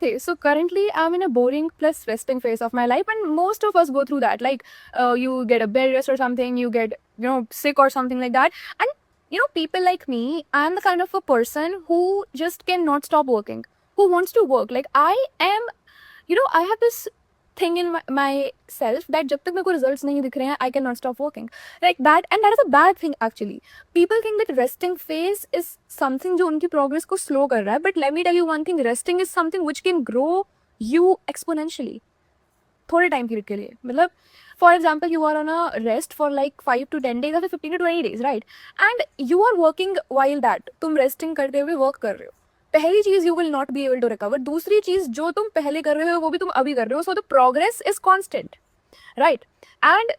Okay, so currently I'm in a boring plus resting phase of my life, and most of us go through that. Like, you get a bed rest or something, you get sick or something like that, and people like me, I'm the kind of a person who just cannot stop working, who wants to work. Like I am, I have this thing in myself that जब तक मेरे को results नहीं दिख रहे हैं, I cannot stop working like that, and that is a bad thing actually. People think that resting phase is something जो उनकी progress को slow कर रहा है, but let me tell you one thing, resting is something which can grow you exponentially. थोड़े time period के लिए, मतलब for example you are on a rest for like 5 to 10 days or 15 to 20 days, right, and you are working while that, तुम resting करते हुए work कर रहे हो. पहली चीज you will not be able to recover, दूसरी चीज जो तुम पहले कर रहे हो वो भी तुम अभी कर रहे हो, so the progress is constant, right. And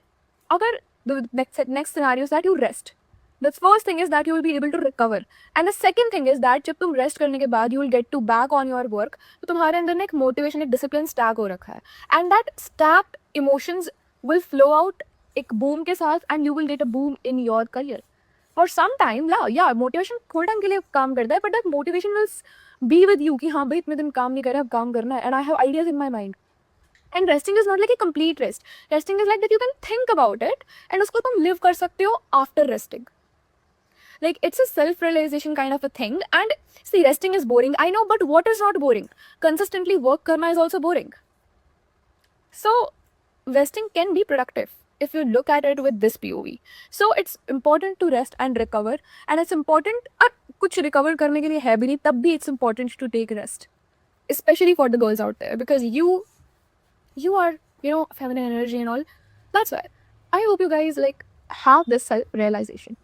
अगर the next scenario is that you rest, the first thing is that you will be able to recover, and the second thing is that जब तुम rest करने के बाद you will get to back on your work, तो तुम्हारे अंदर ना एक मोटिवेशन, एक डिसिप्लिन स्टैक हो रखा है, and that stacked emotions will flow out एक बूम के साथ, and you will get a boom in your career. For some time, yeah, motivation थोड़े टाइम के लिए काम करता है, but that motivation will be with you कि हाँ भाई इतने दिन काम नहीं कर रहा, अब काम करना है, and I have ideas in my mind. And resting is not like a complete rest. Resting is like that you can think about it, and उसको तुम live कर सकते हो after resting. Like it's a self-realization kind of a thing. And see, resting is boring, I know, but what is not boring? Consistently work karna is also boring. So resting can be productive if you look at it with this POV. So it's important to rest and recover, and it's important कुछ recover करने के लिए है भी नहीं, तब भी it's important to take rest, especially for the girls out there, because you are feminine energy and all. That's why I hope you guys like have this self realization.